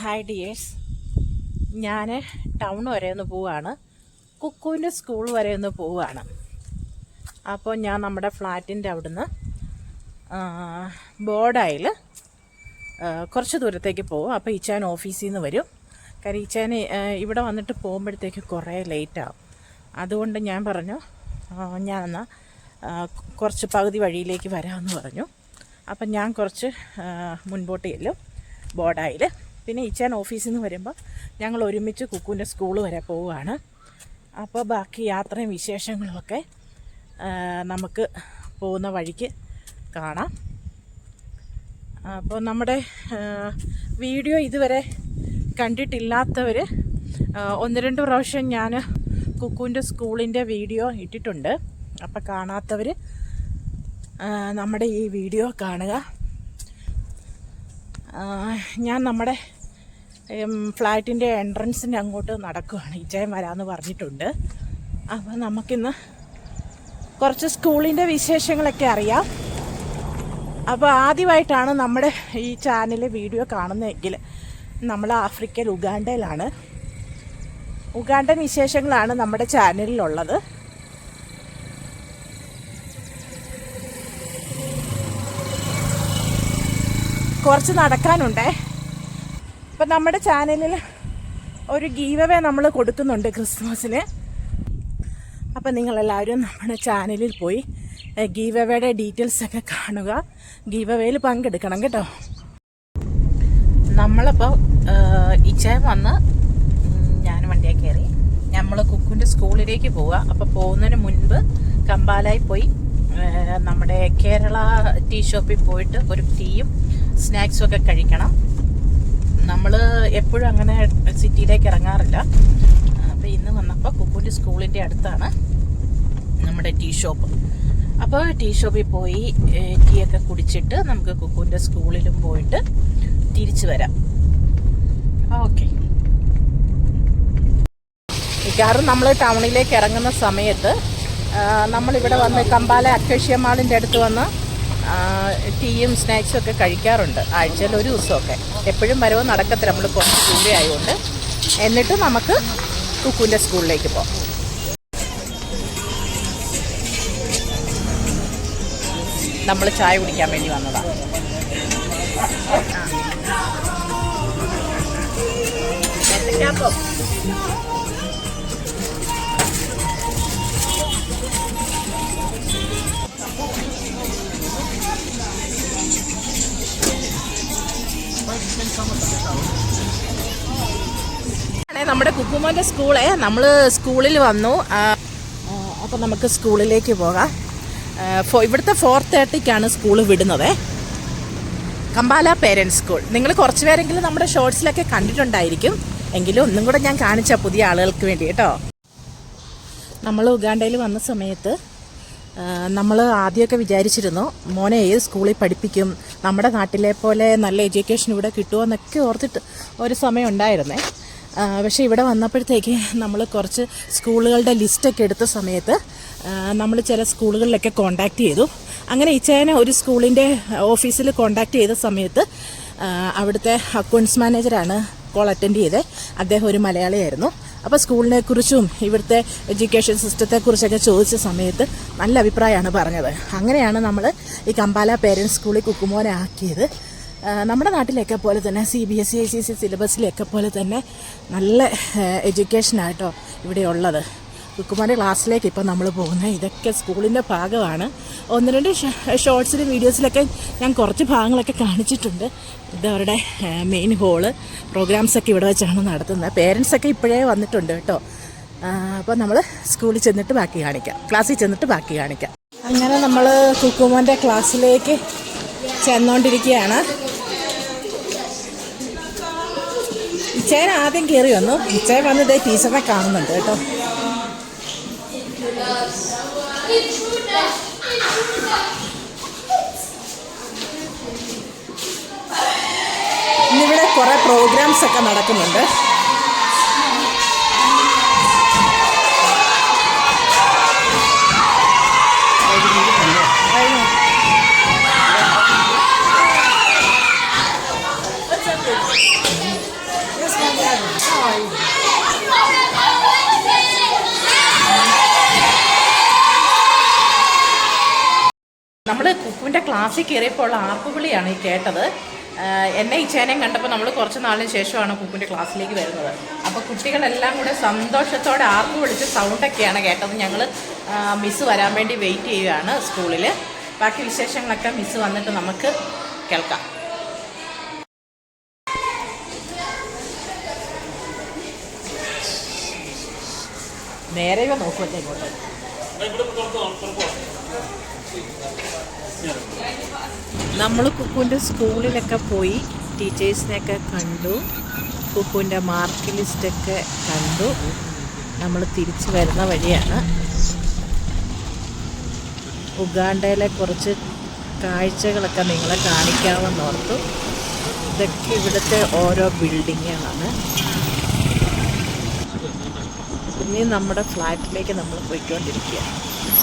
Hi dears, ഞാൻ town വരെ ഒന്ന് പോവുകയാണ്. കുക്കുവിൻ്റെ സ്കൂൾ വരെ ഒന്ന് പോവുകയാണ്. അപ്പോൾ ഞാൻ നമ്മുടെ ഫ്ലാറ്റിൻ്റെ അവിടുന്ന് ബോർഡായിൽ കുറച്ച് ദൂരത്തേക്ക് പോകും. അപ്പോൾ ഈച്ചാൻ ഓഫീസിൽ നിന്ന് വരും. കാര്യം ഈച്ചാൻ ഇവിടെ വന്നിട്ട് പോകുമ്പോഴത്തേക്ക് കുറേ ലേറ്റാവും. അതുകൊണ്ട് ഞാൻ പറഞ്ഞു ഞാനെന്നാൽ കുറച്ച് പകുതി വഴിയിലേക്ക് വരാമെന്ന് പറഞ്ഞു. അപ്പം ഞാൻ കുറച്ച് മുൻപോട്ട് ചെല്ലും ബോർഡായിൽ. പിന്നെ ഈച്ചാൻ ഓഫീസിൽ നിന്ന് വരുമ്പോൾ ഞങ്ങൾ ഒരുമിച്ച് കുക്കുവിൻ്റെ സ്കൂൾ വരെ പോവുകയാണ്. അപ്പോൾ ബാക്കി യാത്രയും വിശേഷങ്ങളുമൊക്കെ നമുക്ക് പോകുന്ന വഴിക്ക് കാണാം. അപ്പോൾ നമ്മുടെ വീഡിയോ ഇതുവരെ കണ്ടിട്ടില്ലാത്തവർ ഒന്ന് രണ്ട് പ്രാവശ്യം ഞാൻ കുക്കുവിൻ്റെ സ്കൂളിൻ്റെ വീഡിയോ ഇട്ടിട്ടുണ്ട്. അപ്പോൾ കാണാത്തവർ നമ്മുടെ ഈ വീഡിയോ കാണുക. ഞാൻ നമ്മുടെ ഫ്ലാറ്റിൻ്റെ എൻട്രൻസിൻ്റെ അങ്ങോട്ട് നടക്കുകയാണ്. ഇച്ചയം വരാമെന്ന് പറഞ്ഞിട്ടുണ്ട്. അപ്പോൾ നമുക്കിന്ന് കുറച്ച് സ്കൂളിൻ്റെ വിശേഷങ്ങളൊക്കെ അറിയാം. അപ്പോൾ ആദ്യമായിട്ടാണ് നമ്മുടെ ഈ ചാനൽ വീഡിയോ കാണുന്നതെങ്കിൽ നമ്മൾ ആഫ്രിക്കയിൽ ഉഗാണ്ടയിലാണ്. ഉഗാണ്ടൻ വിശേഷങ്ങളാണ് നമ്മുടെ ചാനലിലുള്ളത്. കുറച്ച് നടക്കാനുണ്ടേ. അപ്പം നമ്മുടെ ചാനലിൽ ഒരു ഗീവവേ നമ്മൾ കൊടുക്കുന്നുണ്ട് ക്രിസ്മസിന്. അപ്പം നിങ്ങളെല്ലാവരും നമ്മുടെ ചാനലിൽ പോയി ഗീവവേയുടെ ഡീറ്റെയിൽസൊക്കെ കാണുക. ഗീവവേയിൽ പങ്കെടുക്കണം കേട്ടോ. നമ്മളപ്പോൾ ഇച്ചാൻ വന്ന് ഞാൻ വണ്ടിയെ കയറി നമ്മൾ കുക്കുവിൻ്റെ സ്കൂളിലേക്ക് പോവുക. അപ്പോൾ പോകുന്നതിന് മുൻപ് കമ്പാലായി പോയി നമ്മുടെ കേരള ടീ ഷോപ്പിൽ പോയിട്ട് ഒരു ടീയും സ്നാക്സും ഒക്കെ കഴിക്കണം. നമ്മൾ എപ്പോഴും അങ്ങനെ സിറ്റിയിലേക്ക് ഇറങ്ങാറില്ല. അപ്പോൾ ഇന്ന് വന്നപ്പോൾ കുക്കുവിൻ്റെ സ്കൂളിൻ്റെ അടുത്താണ് നമ്മുടെ ടീ ഷോപ്പ്. അപ്പോൾ ടീ ഷോപ്പിൽ പോയി ടീ ഒക്കെ കുടിച്ചിട്ട് നമുക്ക് കുക്കുവിൻ്റെ സ്കൂളിലും പോയിട്ട് തിരിച്ചു വരാം. ഓക്കെ. മിക്കവാറും നമ്മൾ ടൗണിലേക്ക് ഇറങ്ങുന്ന സമയത്ത് നമ്മളിവിടെ വന്ന് കമ്പാല അക്കേഷ്യ മാളിൻ്റെ അടുത്ത് വന്ന് ടീയും സ്നാക്സും ഒക്കെ കഴിക്കാറുണ്ട്. ആഴ്ചയിൽ ഒരു ദിവസമൊക്കെ. എപ്പോഴും വരവ് നടക്കത്തില്ല, നമ്മൾ കുറച്ച് ദൂരെ ആയതുകൊണ്ട്. എന്നിട്ട് നമുക്ക് കുക്കുവിൻ്റെ സ്കൂളിലേക്ക് പോകാം. നമ്മൾ ചായ കുടിക്കാൻ വേണ്ടി വന്നതാണ്. ഏത്തക്കാപ്പം നമ്മുടെ കുക്കുമോൻ്റെ സ്കൂളെ നമ്മൾ സ്കൂളിൽ വന്നു. അപ്പോൾ നമുക്ക് സ്കൂളിലേക്ക് പോകാം. ഇവിടുത്തെ 4:30 സ്കൂൾ വിടുന്നത്. Kampala parents school. നിങ്ങൾ കുറച്ച് പേരെങ്കിലും നമ്മുടെ ഷോർട്സിലൊക്കെ കണ്ടിട്ടുണ്ടായിരിക്കും. എങ്കിലും ഒന്നും കൂടെ ഞാൻ കാണിച്ച പുതിയ ആളുകൾക്ക് വേണ്ടി കേട്ടോ. നമ്മൾ ഉഗാണ്ടയിൽ വന്ന സമയത്ത് നമ്മൾ ആദ്യമൊക്കെ വിചാരിച്ചിരുന്നു മോനെ ഏത് സ്കൂളിൽ പഠിപ്പിക്കും, നമ്മുടെ നാട്ടിലെ പോലെ നല്ല എഡ്യൂക്കേഷൻ ഇവിടെ കിട്ടുമോ എന്നൊക്കെ ഓർത്തിട്ട് ഒരു സമയം ഉണ്ടായിരുന്നേ. പക്ഷേ ഇവിടെ വന്നപ്പോഴത്തേക്ക് നമ്മൾ കുറച്ച് സ്കൂളുകളുടെ ലിസ്റ്റൊക്കെ എടുത്ത സമയത്ത് നമ്മൾ ചില സ്കൂളുകളിലൊക്കെ കോണ്ടാക്ട് ചെയ്തു. അങ്ങനെ ഇച്ചേനെ ഒരു സ്കൂളിൻ്റെ ഓഫീസിൽ കോണ്ടാക്ട് ചെയ്ത സമയത്ത് അവിടുത്തെ അക്കൗണ്ട്സ് മാനേജറാണ് കോൾ അറ്റൻഡ് ചെയ്തത്. അദ്ദേഹം ഒരു മലയാളിയായിരുന്നു. അപ്പോൾ സ്കൂളിനെ കുറിച്ചും ഇവിടുത്തെ എഡ്യൂക്കേഷൻ സിസ്റ്റത്തെക്കുറിച്ചൊക്കെ ചോദിച്ച സമയത്ത് നല്ല അഭിപ്രായമാണ് പറഞ്ഞത്. അങ്ങനെയാണ് നമ്മൾ ഈ കമ്പാല പേരൻസ് സ്കൂളിൽ കുക്കുമോനെ ആക്കിയത്. നമ്മുടെ നാട്ടിലൊക്കെ പോലെ തന്നെ CBSE ICC സിലബസിലൊക്കെ പോലെ തന്നെ നല്ല എഡ്യൂക്കേഷനായിട്ടോ ഇവിടെ ഉള്ളത്. കുക്കുമോൻ്റെ ക്ലാസ്സിലേക്ക് ഇപ്പോൾ നമ്മൾ പോകുന്നത്. ഇതൊക്കെ സ്കൂളിൻ്റെ ഭാഗമാണ്. ഒന്ന് രണ്ട് ഷോർട്സിലും വീഡിയോസിലൊക്കെ ഞാൻ കുറച്ച് ഭാഗങ്ങളൊക്കെ കാണിച്ചിട്ടുണ്ട്. ഇതവരുടെ മെയിൻ ഹോള്. പ്രോഗ്രാംസൊക്കെ ഇവിടെ വെച്ചാണ് നടത്തുന്നത്. പേരൻസൊക്കെ ഇപ്പോഴേ വന്നിട്ടുണ്ട് കേട്ടോ. അപ്പോൾ നമ്മൾ സ്കൂളിൽ ചെന്നിട്ട് ബാക്കി കാണിക്കാം, ക്ലാസ്സിൽ ചെന്നിട്ട് ബാക്കി കാണിക്കാം. അങ്ങനെ നമ്മൾ കുക്കുമോൻ്റെ ക്ലാസ്സിലേക്ക് ചെന്നുകൊണ്ടിരിക്കുകയാണ്. ഇച്ചയൻ ആദ്യം കയറി വന്നു. ഇച്ചയൻ വന്ന് ഇതേ ടീച്ചറിനെ കാണുന്നുണ്ട് കേട്ടോ. ഇന്നിവിടെ കുറേ പ്രോഗ്രാംസ് ഒക്കെ നടക്കുന്നുണ്ട്. ക്ലാസ്സിൽ കയറിയപ്പോൾ ഉള്ള ആർപ്പുവിളിയാണ് ഈ കേട്ടത്. എന്നെ ഇച്ചേനയും കണ്ടപ്പോൾ നമ്മൾ കുറച്ച് നാളിന് ശേഷമാണ് കുക്കുൻ്റെ ക്ലാസ്സിലേക്ക് വരുന്നത്. അപ്പോൾ കുട്ടികളെല്ലാം കൂടെ സന്തോഷത്തോടെ ആർപ്പ് വിളിച്ച് സൗണ്ടൊക്കെയാണ് കേട്ടത്. ഞങ്ങൾ മിസ്സ് വരാൻ വേണ്ടി വെയിറ്റ് ചെയ്യുകയാണ് സ്കൂളിൽ. ബാക്കി വിശേഷങ്ങളൊക്കെ മിസ്സ് വന്നിട്ട് നമുക്ക് കേൾക്കാം. നേരെ നോക്കുമല്ലേ ഇങ്ങോട്ട്. നമ്മൾ കുക്കുവിൻ്റെ സ്കൂളിലൊക്കെ പോയി ടീച്ചേഴ്സിനെയൊക്കെ കണ്ടു. കുക്കുവിൻ്റെ മാർക്ക് ലിസ്റ്റൊക്കെ കണ്ടു. നമ്മൾ തിരിച്ചു വരുന്ന വഴിയാണ്. ഉഗാണ്ടയിലെ കുറച്ച് കാഴ്ചകളൊക്കെ നിങ്ങളെ കാണിക്കാമെന്നോർത്തു. ഇതൊക്കെ ഇവിടുത്തെ ഓരോ ബിൽഡിങ്ങുകളാണ്. ഇനി നമ്മുടെ ഫ്ലാറ്റിലേക്ക് നമ്മൾ പോയിക്കൊണ്ടിരിക്കുക.